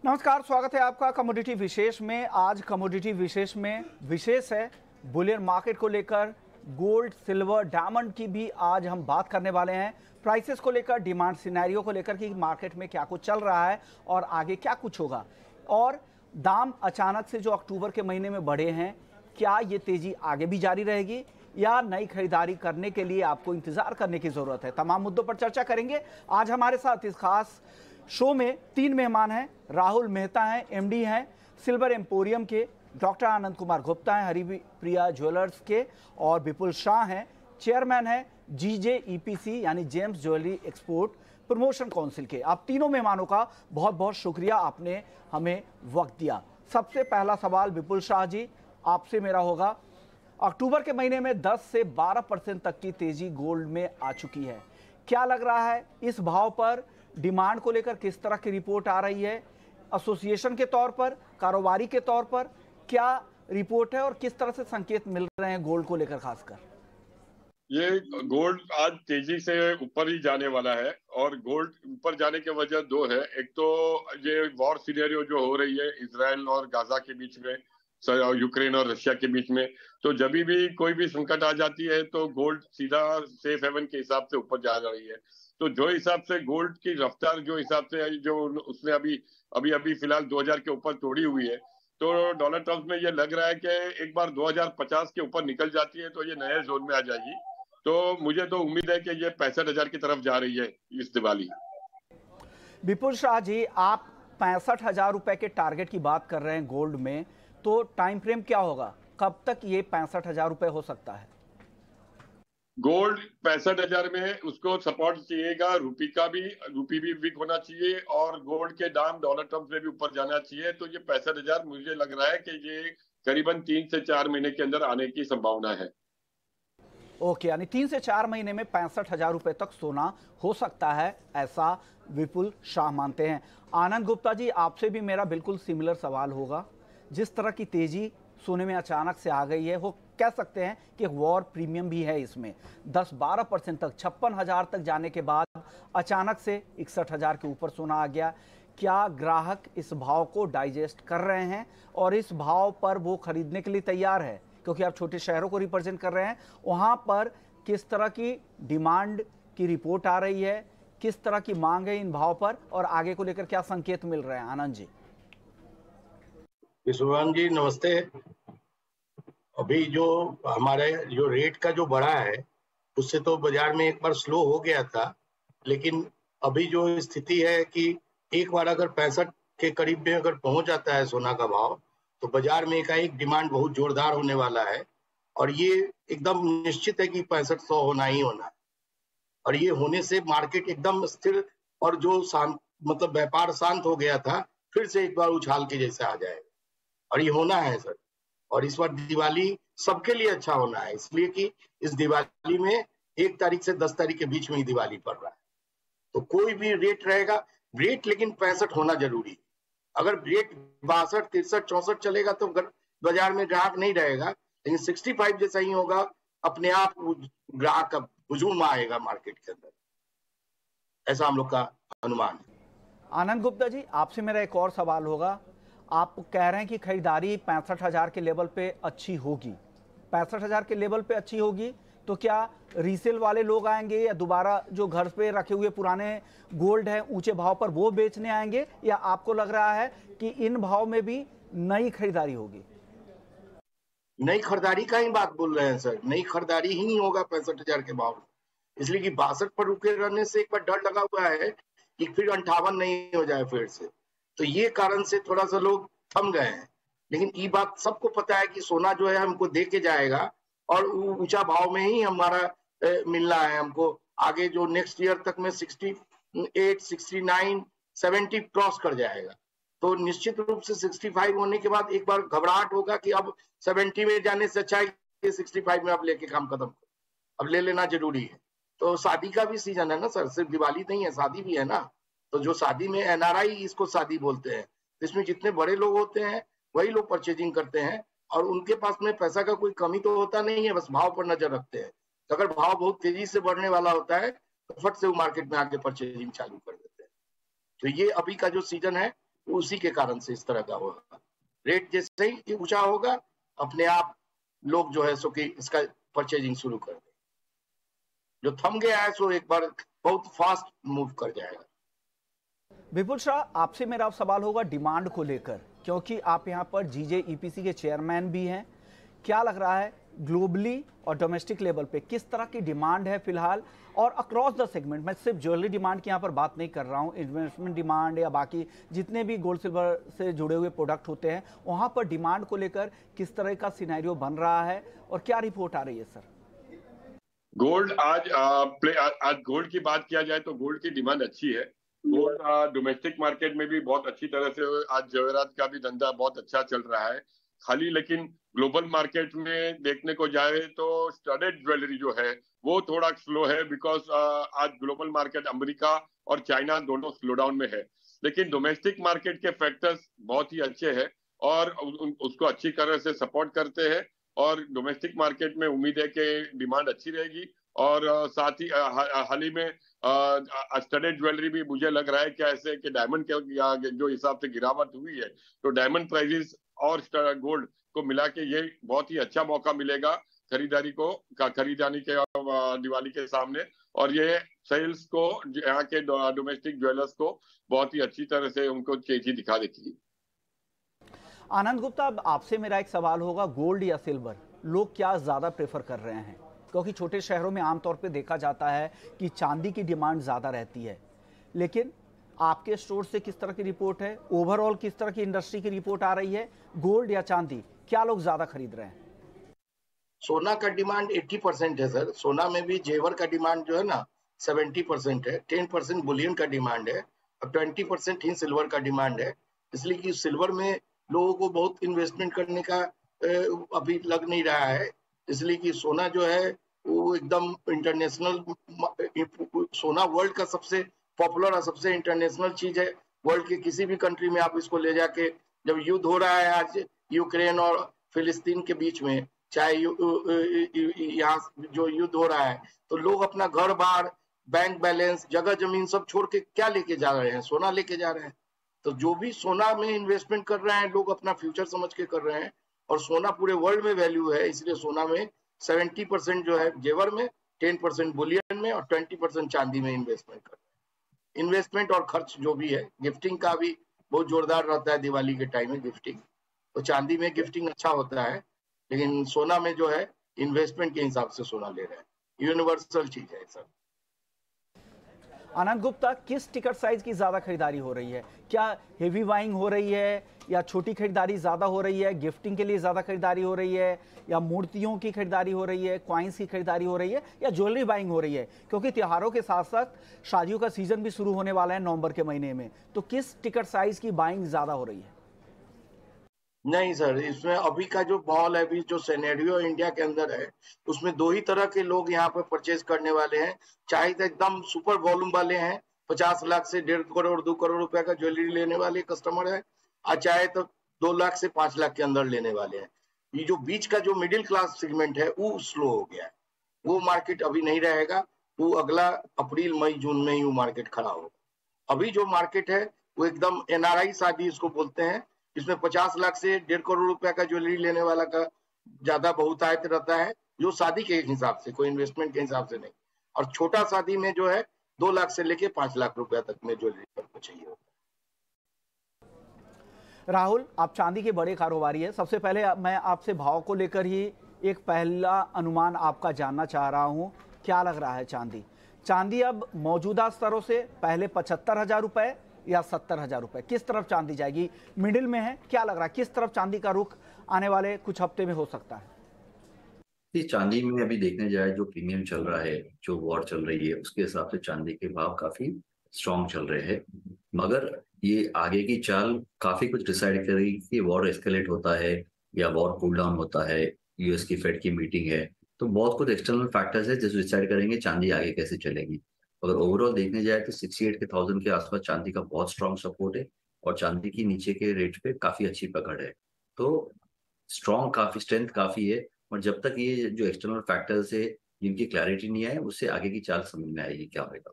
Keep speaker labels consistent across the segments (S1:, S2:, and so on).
S1: नमस्कार, स्वागत है आपका कमोडिटी विशेष में। आज कमोडिटी विशेष में विशेष है बुलियन मार्केट को लेकर। गोल्ड, सिल्वर, डायमंड की भी आज हम बात करने वाले हैं। प्राइसेस को लेकर, डिमांड सिनेरियो को लेकर कि मार्केट में क्या कुछ चल रहा है और आगे क्या कुछ होगा। और दाम अचानक से जो अक्टूबर के महीने में बढ़े हैं, क्या ये तेजी आगे भी जारी रहेगी या नई खरीदारी करने के लिए आपको इंतजार करने की जरूरत है। तमाम मुद्दों पर चर्चा करेंगे। आज हमारे साथ इस खास शो में 3 मेहमान हैं। राहुल मेहता हैं, एमडी हैं सिल्वर एम्पोरियम के, डॉक्टर आनंद कुमार गुप्ता हैं हरिप्रिया ज्वेलर्स के, और विपुल शाह हैं, चेयरमैन हैं GJEPC यानी James jewellery export promotion council के। आप तीनों मेहमानों का बहुत बहुत शुक्रिया, आपने हमें वक्त दिया। सबसे पहला सवाल विपुल शाह जी आपसे मेरा होगा। अक्टूबर के महीने में 10 से 12% तक की तेजी गोल्ड में आ चुकी है। क्या लग रहा है इस भाव पर? डिमांड को लेकर किस तरह की रिपोर्ट आ रही है? एसोसिएशन के तौर पर, कारोबारी के तौर पर क्या रिपोर्ट है और किस तरह से संकेत मिल रहे हैं गोल्ड को लेकर? खासकर
S2: ये गोल्ड आज तेजी से ऊपर ही जाने वाला है, और गोल्ड ऊपर जाने की वजह 2 है। एक तो ये वॉर सिनेरियो जो हो रही है इजराइल और गाजा के बीच में, यूक्रेन और रशिया के बीच में, तो जब भी कोई भी संकट आ जाती है तो गोल्ड सीधा सेफ हेवन के हिसाब से ऊपर जा रही है। तो जो हिसाब से गोल्ड की रफ्तार जो हिसाब से जो उसने अभी फिलहाल 2000 के ऊपर तोड़ी हुई है, तो डॉलर टर्म्स में ये लग रहा है कि एक बार 2050 के ऊपर निकल जाती है तो ये नए जोन में आ जाएगी। तो मुझे तो उम्मीद है कि ये 65,000 की तरफ जा रही है इस दिवाली।
S1: विपुल शाह जी, आप 65,000 रुपए के टारगेट की बात कर रहे हैं गोल्ड में, तो टाइम फ्रेम क्या होगा? कब तक ये 65,000 रुपए हो सकता है?
S2: गोल्ड 65,000 में उसको सपोर्ट चाहिएगा। रूपी भी वीक होना चाहिए और गोल्ड के दाम डॉलर टर्म्स में भी ऊपर जाना चाहिए। तो ये 65,000 मुझे लग रहा है कि ये करीबन 3 से 4 महीने के अंदर आने की संभावना है।
S1: ओके, यानी 3 से 4 महीने में 65,000 रुपए तक सोना हो सकता है, ऐसा विपुल शाह मानते हैं। आनंद गुप्ता जी, आपसे भी मेरा बिल्कुल सिमिलर सवाल होगा। जिस तरह की तेजी सोने में अचानक से आ गई है, वो कह सकते हैं कि वॉर प्रीमियम भी है इसमें। 10-12% तक, 56,000 तक जाने के बाद अचानक से 61,000 के ऊपर सोना आ गया। क्या ग्राहक इस भाव को डाइजेस्ट कर रहे हैं और इस भाव पर वो खरीदने के लिए तैयार है? क्योंकि आप छोटे शहरों को रिप्रेजेंट कर रहे हैं, वहां पर किस तरह की डिमांड की रिपोर्ट आ रही है, किस तरह की मांग है इन भाव पर, और आगे को लेकर क्या संकेत मिल रहे हैं? आनंद जी।
S3: विश्वनाथ जी नमस्ते। अभी जो हमारे जो रेट का जो बढ़ा है, उससे तो बाजार में एक बार स्लो हो गया था, लेकिन अभी जो स्थिति है कि एक बार अगर 65 के करीब में अगर पहुंच जाता है सोना का भाव, तो बाजार में एक डिमांड बहुत जोरदार होने वाला है। और ये एकदम निश्चित है कि 6500 होना ही होना है। और ये होने से मार्केट एकदम स्थिर और जो शांत, मतलब व्यापार शांत हो गया था, फिर से एक बार उछाल के जैसे आ जाएगा। और ये होना है सर। और इस बार दिवाली सबके लिए अच्छा होना है, इसलिए कि इस दिवाली में 1 तारीख से 10 तारीख के बीच में ही दिवाली पड़ रहा है। तो कोई भी रेट रहेगा, रेट लेकिन 65 होना जरूरी है। अगर रेट 62, 63, 64 चलेगा तो बाजार में ग्राहक नहीं रहेगा, लेकिन 65 जैसा ही होगा, अपने आप ग्राहक का हुजूम आएगा मार्केट के अंदर, ऐसा हम लोग का अनुमान है।
S1: आनंद गुप्ता जी, आपसे मेरा एक और सवाल होगा। आप कह रहे हैं कि खरीदारी 65,000 के लेवल पे अच्छी होगी। 65,000 के लेवल पे अच्छी होगी तो क्या रीसेल वाले लोग आएंगे, या दोबारा जो घर पे रखे हुए पुराने गोल्ड है ऊंचे भाव पर वो बेचने आएंगे, या आपको लग रहा है कि इन भाव में भी नई खरीदारी होगी?
S3: नई खरीदारी का ही बात बोल रहे हैं सर। नई खरीदारी ही नहीं होगा 65,000 के भाव, इसलिए कि 62 पर रुके रहने से एक बार डर लगा हुआ है कि फिर 58 नहीं हो जाए फिर से। तो ये कारण से थोड़ा सा लोग थम गए हैं। लेकिन ये बात सबको पता है कि सोना जो है हमको दे के जाएगा और ऊंचा भाव में ही हमारा मिलना है हमको। आगे जो नेक्स्ट ईयर तक में 68, 69, 70 क्रॉस कर जाएगा। तो निश्चित रूप से 65 होने के बाद एक बार घबराहट होगा कि अब 70 में जाने से अच्छा है कि 65 में अब लेके काम खत्म, अब ले लेना जरूरी है। तो शादी का भी सीजन है ना सर, सिर्फ दिवाली नहीं है, शादी भी है ना। तो जो शादी में NRI इसको शादी बोलते हैं, इसमें जितने बड़े लोग होते हैं वही लोग परचेजिंग करते हैं, और उनके पास में पैसा का कोई कमी तो होता नहीं है, बस भाव पर नजर रखते हैं। तो अगर भाव बहुत तेजी से बढ़ने वाला होता है तो फट से वो मार्केट में आके परचेजिंग चालू कर देते हैं। तो ये अभी का जो सीजन है उसी के कारण से इस तरह का होगा। रेट जैसे ही ऊंचा होगा अपने आप लोग जो है सो कि इसका परचेजिंग शुरू कर दें। जो थम गया है सो एक बार बहुत फास्ट मूव कर जाएगा।
S1: विपुल शाह, आपसे मेरा सवाल होगा डिमांड को लेकर, क्योंकि आप यहाँ पर GJEPC के चेयरमैन भी हैं। क्या लग रहा है ग्लोबली और डोमेस्टिक लेवल पे किस तरह की डिमांड है फिलहाल, और अक्रॉस द सेगमेंट? मैं सिर्फ ज्वेलरी डिमांड की यहाँ पर बात नहीं कर रहा हूँ, इन्वेस्टमेंट डिमांड या बाकी जितने भी गोल्ड सिल्वर से जुड़े हुए प्रोडक्ट होते हैं, वहाँ पर डिमांड को लेकर किस तरह का सिनेरियो बन रहा है और क्या रिपोर्ट आ रही है सर?
S2: गोल्ड आज गोल्ड की बात किया जाए तो गोल्ड की डिमांड अच्छी है। गोल्ड डोमेस्टिक मार्केट में भी बहुत अच्छी तरह से आज जवेरात का भी धंधा बहुत अच्छा चल रहा है। खाली लेकिन ग्लोबल मार्केट में देखने को जाए तो स्टडेड ज्वेलरी जो है वो थोड़ा स्लो है, बिकॉज आज ग्लोबल मार्केट अमेरिका और चाइना दोनों स्लो डाउन में है। लेकिन डोमेस्टिक मार्केट के फैक्टर्स बहुत ही अच्छे हैं और उसको अच्छी तरह से सपोर्ट करते हैं, और डोमेस्टिक मार्केट में उम्मीद है कि डिमांड अच्छी रहेगी। और साथ ही हाल ही में स्टडेड ज्वेलरी भी मुझे लग रहा है कि ऐसे कि डायमंड के जो हिसाब से गिरावट हुई है तो डायमंड प्राइसेस और गोल्ड को मिला के ये बहुत ही अच्छा मौका मिलेगा खरीदारी के दिवाली के सामने, और ये सेल्स को यहाँ के डोमेस्टिक ज्वेलर्स को बहुत ही अच्छी तरह से उनको तेजी दिखा देती।
S1: आनंद गुप्ता, अब आपसे मेरा एक सवाल होगा, गोल्ड या सिल्वर लोग क्या ज्यादा प्रेफर कर रहे हैं? क्योंकि छोटे शहरों में आमतौर पे देखा जाता है कि चांदी की डिमांड ज्यादा रहती है, लेकिन आपके स्टोर से किस तरह की रिपोर्ट है, ओवरऑल किस तरह की इंडस्ट्री की रिपोर्ट आ रही है, गोल्ड या चांदी क्या लोग ज्यादा खरीद रहे हैं?
S3: सोना का डिमांड 80% है सर। सोना में भी जेवर का डिमांड जो है ना 70% है, 10% बुलियन का डिमांड है और 20% ही सिल्वर का डिमांड है। इसलिए कि सिल्वर में लोगों को बहुत इन्वेस्टमेंट करने का अभी लग नहीं रहा है, इसलिए कि सोना जो है वो एकदम इंटरनेशनल, सोना वर्ल्ड का सबसे पॉपुलर और सबसे इंटरनेशनल चीज है। वर्ल्ड के किसी भी कंट्री में आप इसको ले जाके, जब युद्ध हो रहा है आज यूक्रेन और फिलिस्तीन के बीच में, चाहे यहाँ जो युद्ध हो रहा है, तो लोग अपना घर बार, बैंक बैलेंस, जगह जमीन सब छोड़ के क्या लेके जा रहे हैं? सोना लेके जा रहे हैं। तो जो भी सोना में इन्वेस्टमेंट कर रहे हैं लोग अपना फ्यूचर समझ के कर रहे हैं, और सोना पूरे वर्ल्ड में वैल्यू है, इसलिए सोना में 70% जो है जेवर में, 10% बुलियन में और 20% चांदी में इन्वेस्टमेंट कर रहे हैं। इन्वेस्टमेंट और खर्च जो भी है, गिफ्टिंग का भी बहुत जोरदार रहता है दिवाली के टाइम में गिफ्टिंग, तो चांदी में गिफ्टिंग अच्छा होता है, लेकिन सोना में जो है इन्वेस्टमेंट के हिसाब से सोना ले रहे हैं। यूनिवर्सल चीज है सर।
S1: आनंद गुप्ता, किस टिकट साइज की ज्यादा खरीदारी हो रही है? क्या हेवी बाइंग हो रही है या छोटी खरीदारी ज्यादा हो रही है? गिफ्टिंग के लिए ज्यादा खरीदारी हो रही है या मूर्तियों की खरीदारी हो रही है, कॉइन्स की खरीदारी हो रही है या ज्वेलरी बाइंग हो रही है? क्योंकि त्योहारों के साथ साथ शादियों का सीजन भी शुरू होने वाला है नवंबर के महीने में, तो किस टिकट साइज की बाइंग ज्यादा हो रही है?
S3: नहीं सर, इसमें अभी का जो माहौल है, अभी जो सिनेरियो इंडिया के अंदर है, उसमें दो ही तरह के लोग यहाँ पे परचेज करने वाले हैं। चाहे तो एकदम सुपर वॉल्यूम वाले हैं, 50 लाख से 1.5 करोड़ 2 करोड़ रुपए का ज्वेलरी लेने वाले कस्टमर है, और चाहे तो 2 लाख से 5 लाख के अंदर लेने वाले हैं। ये जो बीच का जो मिडिल क्लास सेगमेंट है वो स्लो हो गया है, वो मार्केट अभी नहीं रहेगा, वो अगला अप्रैल मई जून में ही वो मार्केट खड़ा होगा। अभी जो मार्केट है वो एकदम NRI शादी इसको बोलते हैं, इसमें 50 लाख से 1.5 करोड़ रुपए का ज्वेलरी लेने वाला का ज्यादा बहुतायत रहता है, जो शादी के हिसाब से, कोई इन्वेस्टमेंट के हिसाब से नहीं। और छोटा शादी में जो है 2 लाख से लेके 5 लाख रुपए तक में ज्वेलरी को चाहिए होता है।
S1: राहुल, आप चांदी के बड़े कारोबारी है, सबसे पहले मैं आपसे भाव को लेकर ही एक पहला अनुमान आपका जानना चाह रहा हूं। क्या लग रहा है चांदी अब मौजूदा स्तरों से पहले 75,000 रुपए या 70,000 रुपए, किस तरफ चांदी जाएगी? मिडिल में है, क्या लग रहा है किस तरफ चांदी का रुख आने वाले कुछ हफ्ते में हो सकता है?
S4: चांदी में अभी देखने जाए जो प्रीमियम चल रहा है, जो वॉर चल रही है, उसके हिसाब से चांदी के भाव काफी स्ट्रॉन्ग चल रहे हैं, मगर ये आगे की चाल काफी कुछ डिसाइड करेगी कि वॉर एस्केलेट होता है या वॉर कूल डाउन होता है, यूएस की फेड की मीटिंग है, तो बहुत कुछ एक्सटर्नल फैक्टर्स है जो डिसाइड करेंगे चांदी आगे कैसे चलेगी। अगर ओवरऑल देखने जाए तो 68,000 के आसपास चांदी का बहुत स्ट्रॉन्ग सपोर्ट है और चांदी की नीचे के रेट पे काफी अच्छी पकड़ है, तो स्ट्रॉन्ग काफी स्ट्रेंथ काफी है। और जब तक ये जो एक्सटर्नल फैक्टर्स है जिनकी क्लैरिटी नहीं आए, उससे आगे की चाल समझ में आएगी क्या होगा।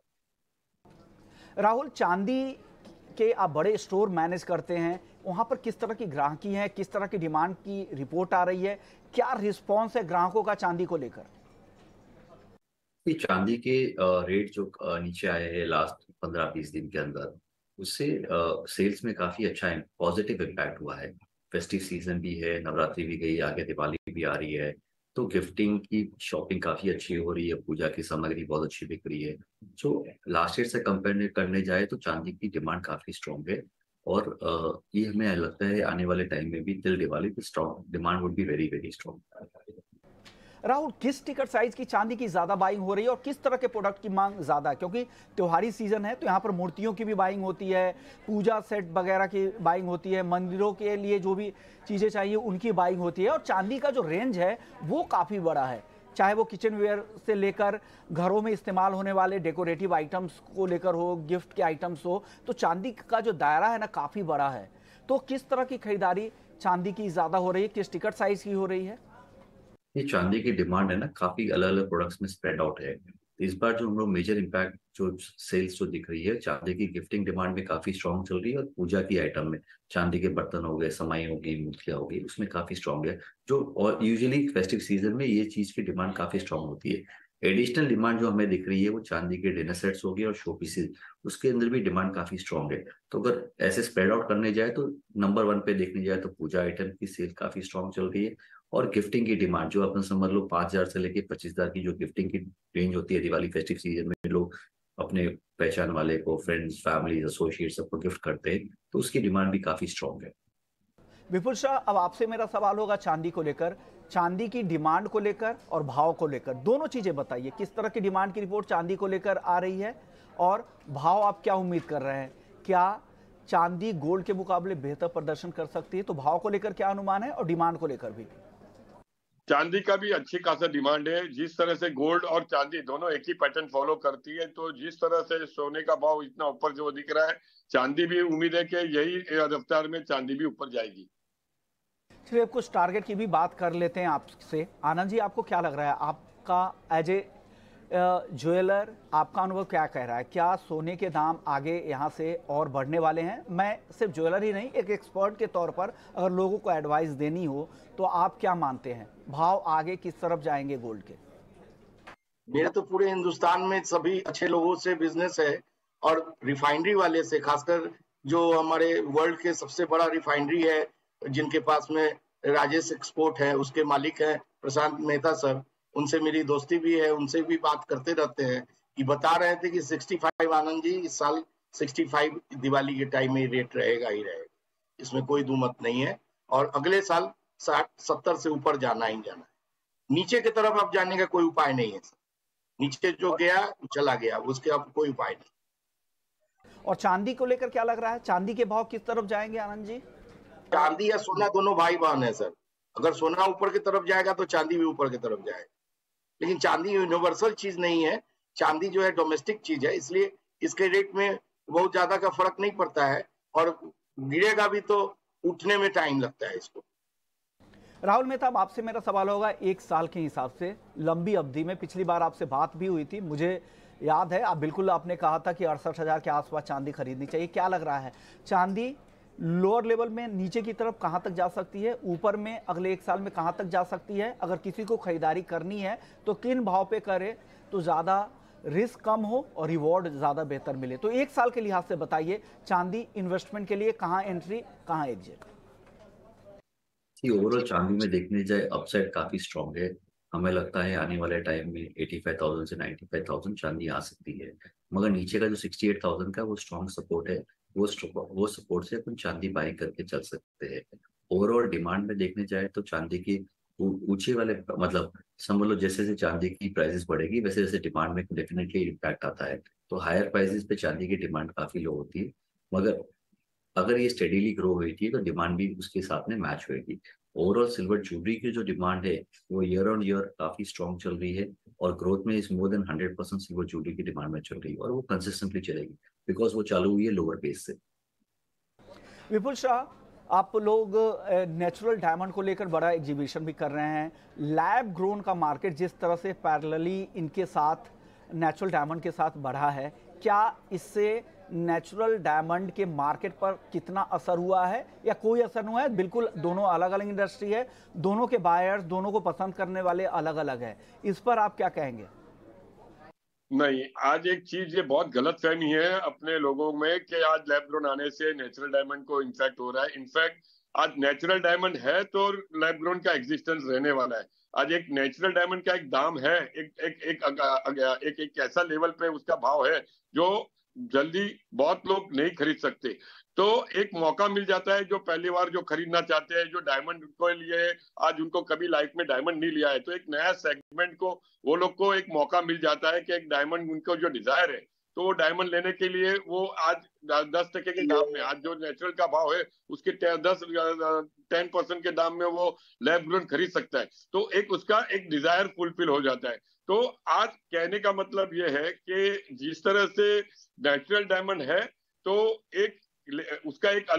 S1: राहुल, चांदी के आप बड़े स्टोर मैनेज करते हैं, वहाँ पर किस तरह की ग्राहकी है, किस तरह की डिमांड की रिपोर्ट आ रही है, क्या रिस्पॉन्स है ग्राहकों का चांदी को लेकर?
S4: ये चांदी के रेट जो नीचे आए हैं लास्ट 15-20 दिन के अंदर, उससे सेल्स में काफी अच्छा पॉजिटिव इम्पैक्ट हुआ है। फेस्टिव सीजन भी है, नवरात्रि भी गई, आगे दिवाली भी आ रही है, तो गिफ्टिंग की शॉपिंग काफी अच्छी हो रही है, पूजा की सामग्री बहुत अच्छी बिक रही है। जो लास्ट ईयर से कंपेयर करने जाए तो चांदी की डिमांड काफी स्ट्रॉन्ग है, और ये हमें लगता है आने वाले टाइम में भी टिल दिवाली की strong demand would be very very strong.
S1: Rahul, किस टिकट साइज की चांदी की ज्यादा बाइंग हो रही है और किस तरह के प्रोडक्ट की मांग ज्यादा है? क्योंकि त्योहारी सीजन है तो यहाँ पर मूर्तियों की भी बाइंग होती है, पूजा सेट वगैरह की बाइंग होती है, मंदिरों के लिए जो भी चीजें चाहिए उनकी बाइंग होती है, और चांदी का जो रेंज है वो काफी बड़ा है, चाहे वो किचन वेयर से लेकर घरों में इस्तेमाल होने वाले डेकोरेटिव आइटम्स को लेकर हो, गिफ्ट के आइटम्स हो, तो चांदी का जो दायरा है ना काफी बड़ा है। तो किस तरह की खरीदारी चांदी की ज्यादा हो रही है, किस टिकट साइज की हो रही है?
S4: ये चांदी की डिमांड है ना काफी अलग अलग प्रोडक्ट्स में स्प्रेड आउट है। इस बार जो हम लोग मेजर इम्पैक्ट जो सेल्स जो दिख रही है, चांदी की गिफ्टिंग डिमांड में काफी स्ट्रॉन्ग चल रही है, और पूजा की आइटम में चांदी के बर्तन हो गए, समाई होगी, मूर्तियां होगी, उसमें काफी स्ट्रॉन्ग है। जो और यूजुअली फेस्टिव सीजन में ये चीज की डिमांड काफी स्ट्रॉन्ग होती है। एडिशनल डिमांड जो हमें दिख रही है वो चांदी के डिनर सेट्स हो गए और शो पीसेज, उसके अंदर भी डिमांड काफी स्ट्रॉन्ग है। तो अगर ऐसे स्प्रेड आउट करने जाए तो नंबर 1 पे देखने जाए तो पूजा आइटम की सेल काफी स्ट्रॉन्ग चल रही है, और गिफ्टिंग की डिमांड जो अपने समझ लो 5,000 से लेके 25,000 की जो गिफ्टिंग की रेंज होती है दिवाली फेस्टिव सीजन में, लोग अपने पहचान वाले को, फ्रेंड्स, फैमिली, एसोसिएट सबको गिफ्ट करते हैं, तो उसकी डिमांड भी काफी स्ट्रॉन्ग है।
S1: विपुल शाह, अब आपसे मेरा सवाल होगा चांदी को लेकर, चांदी की डिमांड को लेकर और भाव को लेकर, दोनों चीजें बताइए। किस तरह की डिमांड की रिपोर्ट चांदी को लेकर आ रही है और भाव आप क्या उम्मीद कर रहे हैं? क्या चांदी गोल्ड के मुकाबले बेहतर प्रदर्शन कर सकती है? तो भाव को लेकर क्या अनुमान है और डिमांड को लेकर भी?
S2: चांदी का भी अच्छी खासा डिमांड है। जिस तरह से गोल्ड और चांदी दोनों एक ही पैटर्न फॉलो करती है, तो जिस तरह से सोने का भाव इतना ऊपर जो दिख रहा है, चांदी भी उम्मीद है कि यही रफ्तार में चांदी भी ऊपर जाएगी।
S1: चलिए, कुछ टारगेट की भी बात कर लेते हैं आपसे। आनंद जी, आपको क्या लग रहा है, आपका एज ए ज्वेलर आपका अनुभव क्या कह रहा है? क्या सोने के दाम आगे यहाँ से और बढ़ने वाले हैं? मैं सिर्फ ज्वेलर ही नहीं, एक एक्सपर्ट के तौर पर अगर लोगों को एडवाइस देनी हो तो आप क्या मानते हैं, भाव आगे किस तरफ जाएंगे गोल्ड के?
S3: मेरा तो पूरे हिंदुस्तान में सभी अच्छे लोगों से बिजनेस है, और रिफाइनरी वाले से, खासकर जो हमारे वर्ल्ड के सबसे बड़ा रिफाइनरी है जिनके पास में राजेश एक्सपोर्ट है, उसके मालिक हैं प्रशांत मेहता सर, उनसे मेरी दोस्ती भी है, उनसे भी बात करते रहते हैं कि बता रहे थे कि 65 आनंद जी, इस साल 65 दिवाली के टाइम में रेट रहेगा ही रहेगा, इसमें कोई दो मत नहीं है, और अगले साल 60-70 से ऊपर जाना ही जाना है। नीचे की तरफ अब जाने का कोई उपाय नहीं है सर, नीचे जो गया चला गया, उसके अब कोई उपाय नहीं।
S1: और चांदी को लेकर क्या लग रहा है, चांदी के भाव किस तरफ जाएंगे आनंद जी?
S3: चांदी या सोना दोनों भाई बहन है सर, अगर सोना ऊपर की तरफ जाएगा तो चांदी भी ऊपर की तरफ जाएगा, लेकिन चांदी यूनिवर्सल चीज नहीं है, चांदी जो है डोमेस्टिक चीज है, इसलिए इसके रेट में बहुत ज्यादा का फर्क नहीं पड़ता है, और गिरेगा भी तो उठने में टाइम लगता है इसको।
S1: राहुल मेहता, आपसे मेरा सवाल होगा, एक साल के हिसाब से लंबी अवधि में, पिछली बार आपसे बात भी हुई थी, मुझे याद है, आप बिल्कुल आपने कहा था कि 68,000 के आसपास चांदी खरीदनी चाहिए। क्या लग रहा है, चांदी लोअर लेवल में नीचे की तरफ कहां तक जा सकती है, ऊपर में अगले एक साल में कहां तक जा सकती है? अगर किसी को खरीदारी करनी है तो किन भाव पे करे तो ज्यादा रिस्क कम हो और रिवॉर्ड ज्यादा बेहतर मिले? तो एक साल के लिहाज से बताइए, चांदी इन्वेस्टमेंट के लिए कहां एंट्री, कहां एग्जिट?
S4: ओवरऑल चांदी में देखने जाए अपसाइड काफी स्ट्रॉन्ग है। हमें लगता है आने वाले टाइम में 85,000 से 95,000 चांदी आ सकती है, मगर नीचे का जो 68,000 का वो स्ट्रॉन्ग सपोर्ट है, वो सपोर्ट से अपन चांदी बाई करके चल सकते हैं। ओवरऑल डिमांड में देखने जाए तो चांदी की ऊंचे वाले, मतलब समझ लो जैसे जैसे चांदी की प्राइसेस बढ़ेगी वैसे वैसे डिमांड में डेफिनेटली इम्पैक्ट आता है। तो हायर प्राइसेस पे चांदी की डिमांड काफी लो होती है, मगर अगर ये स्टेडीली ग्रो हुई थी तो डिमांड भी उसके साथ में मैच होगी। ओवरऑल सिल्वर ज्वेलरी की जो डिमांड है वो ईयर ऑन ईयर काफी स्ट्रॉन्ग चल रही है, और ग्रोथ में इस मोर देन 100% सिल्वर ज्वेलरी की डिमांड में चल रही है, और वो कंसिस्टेंटली चलेगी बिकॉज वो चालू हुई है लोअर बेस से।
S1: विपुल शाह, आप लोग नेचुरल डायमंड को लेकर बड़ा एग्जीबिशन भी कर रहे हैं, लैब ग्रोन का मार्केट जिस तरह से पैरेलली इनके साथ नेचुरल डायमंड के साथ बढ़ा है, क्या इससे नेचुरल डायमंड के मार्केट पर कितना असर हुआ है या कोई असर नहीं है? बिल्कुल दोनों अलग अलग इंडस्ट्री है, दोनों के बायर्स, दोनों को पसंद करने वाले अलग अलग है, इस पर आप क्या कहेंगे?
S2: नहीं, आज एक चीज ये बहुत गलत फहमी है अपने लोगों में कि आज लैब ग्रोन आने से नेचुरल डायमंड को इन्फेक्ट हो रहा है। इनफैक्ट आज नेचुरल डायमंड है तो लैब ग्रोन का एग्जिस्टेंस रहने वाला है। आज एक नेचुरल डायमंड का एक दाम है, एक ऐसा लेवल पे उसका भाव है जो जल्दी बहुत लोग नहीं खरीद सकते। तो एक मौका मिल जाता है, जो पहली बार जो खरीदना चाहते हैं, जो डायमंड को लिए आज उनको कभी लाइफ में डायमंड नहीं लिया है, तो एक नया सेगमेंट को वो लोग को एक मौका मिल जाता है कि एक डायमंड उनको जो डिजायर है, तो वो डायमंड लेने के लिए वो आज 10% के दाम में, आज जो नेचुरल का भाव है उसके 10% के दाम में वो लैब ग्रोन खरीद सकता है। तो एक उसका एक डिजायर फुलफिल हो जाता है। तो आज कहने का मतलब ये है कि जिस तरह से नेचुरल डायमंड है तो एक उसका एक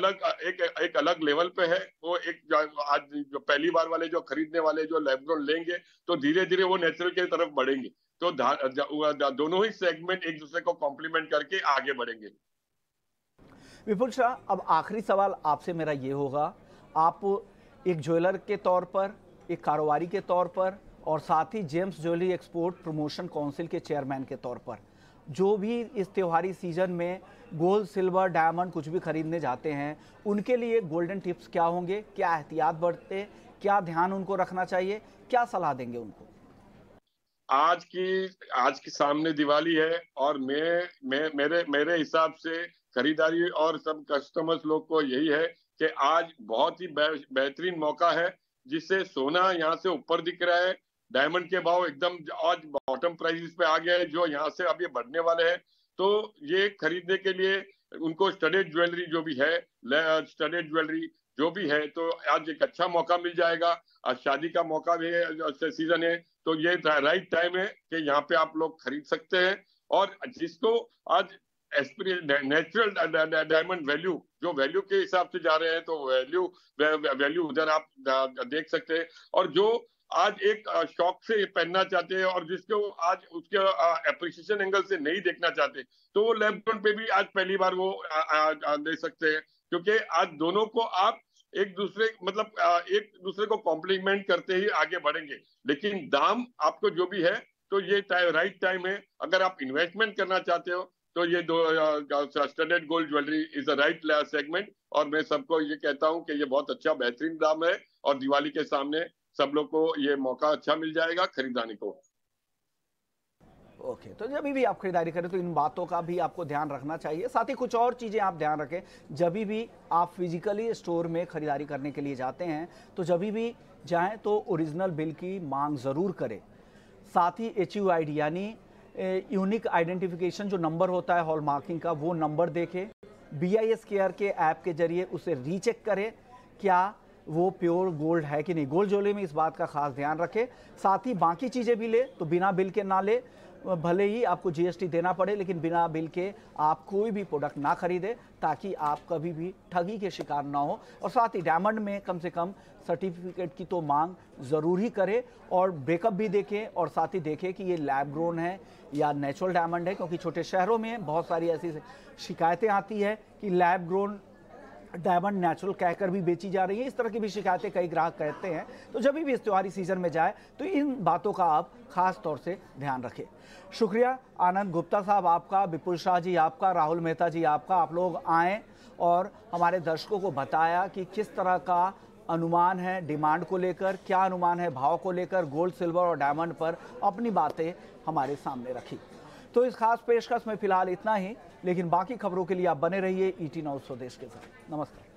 S2: अलग लेवल पे है। वो एक आज जो पहली बार वाले जो खरीदने वाले जो लैब ग्रोन लेंगे तो धीरे धीरे वो नेचुरल की तरफ बढ़ेंगे। तो दोनों ही सेगमेंट एक दूसरे को कॉम्प्लीमेंट करके आगे बढ़ेंगे।
S1: विपुल शाह, अब आखिरी सवाल आपसे मेरा ये होगा, आप एक ज्वेलर के तौर पर, एक कारोबारी के तौर पर और साथ ही gems jewellery export promotion council के चेयरमैन के तौर पर, जो भी इस त्योहारी सीजन में गोल्ड, सिल्वर, डायमंड कुछ भी खरीदने जाते हैं, उनके लिए गोल्डन टिप्स क्या होंगे? क्या एहतियात बरते, क्या ध्यान उनको रखना चाहिए, क्या सलाह देंगे उनको?
S2: आज की सामने दिवाली है और मेरे हिसाब से खरीदारी और सब कस्टमर्स लोग को यही है कि आज बहुत ही बेहतरीन मौका है, जिससे सोना यहाँ से ऊपर दिख रहा है, डायमंड के भाव एकदम आज बॉटम प्राइस पे आ गया है जो यहाँ से अब ये बढ़ने वाले हैं। तो ये खरीदने के लिए उनको स्टडेड ज्वेलरी जो भी है, स्टडेड ज्वेलरी जो भी है, तो आज एक अच्छा मौका मिल जाएगा। आज शादी का मौका भी है, सीजन है, तो ये राइट टाइम है कि यहाँ पे आप लोग खरीद सकते हैं। और जिसको आज नेचुरल डायमंड वैल्यू के हिसाब से जा रहे हैं, तो वैल्यू उधर आप देख सकते हैं। और जो आज एक शौक से पहनना चाहते हैं और जिसको आज उसके एप्रिसिएशन एंगल से नहीं देखना चाहते, तो वो लैब ग्रोन पे भी आज पहली बार वो दे सकते हैं, क्योंकि आज दोनों को आप एक दूसरे को कॉम्प्लीमेंट करते ही आगे बढ़ेंगे। लेकिन दाम आपको जो भी है, तो ये राइट टाइम है। अगर आप इन्वेस्टमेंट करना चाहते हो तो ये studded gold jewellery is the right segment. और मैं सबको ये कहता हूँ कि ये बहुत अच्छा बेहतरीन दाम है और दिवाली के सामने सब लोग को ये मौका अच्छा मिल जाएगा खरीदारी को।
S1: ओके, तो जब भी आप खरीदारी करें तो इन बातों का भी आपको ध्यान रखना चाहिए। साथ ही कुछ और चीज़ें आप ध्यान रखें, जब भी आप फिजिकली स्टोर में खरीदारी करने के लिए जाते हैं तो जब भी जाएं तो ओरिजिनल बिल की मांग ज़रूर करें। साथ ही HUID यानी यूनिक आइडेंटिफिकेशन जो नंबर होता है हॉल मार्किंग का, वो नंबर देखें। BIS केयर के ऐप के जरिए उसे रीचेक करें क्या वो प्योर गोल्ड है कि नहीं। गोल्ड ज्वेलरी में इस बात का खास ध्यान रखें। साथ ही बाकी चीज़ें भी ले तो बिना बिल के ना ले, भले ही आपको GST देना पड़े, लेकिन बिना बिल के आप कोई भी प्रोडक्ट ना खरीदे, ताकि आप कभी भी ठगी के शिकार ना हो। और साथ ही डायमंड में कम से कम सर्टिफिकेट की तो मांग ज़रूर ही करें और ब्रेकअप भी देखें, और साथ ही देखें कि ये लैब ग्रोन है या नेचुरल डायमंड है, क्योंकि छोटे शहरों में बहुत सारी ऐसी शिकायतें आती है कि लैब ग्रोन डायमंड नेचुरल कहकर भी बेची जा रही है। इस तरह की भी शिकायतें कई ग्राहक कहते हैं। तो जब भी इस त्योहारी सीजन में जाए तो इन बातों का आप खास तौर से ध्यान रखें। शुक्रिया आनंद गुप्ता साहब आपका, विपुल शाह जी आपका, राहुल मेहता जी आपका। आप लोग आए और हमारे दर्शकों को बताया कि किस तरह का अनुमान है डिमांड को लेकर, क्या अनुमान है भाव को लेकर, गोल्ड, सिल्वर और डायमंड पर अपनी बातें हमारे सामने रखी। तो इस खास पेशकश में फिलहाल इतना ही, लेकिन बाकी खबरों के लिए आप बने रहिए ET Now स्वदेश के साथ। नमस्कार।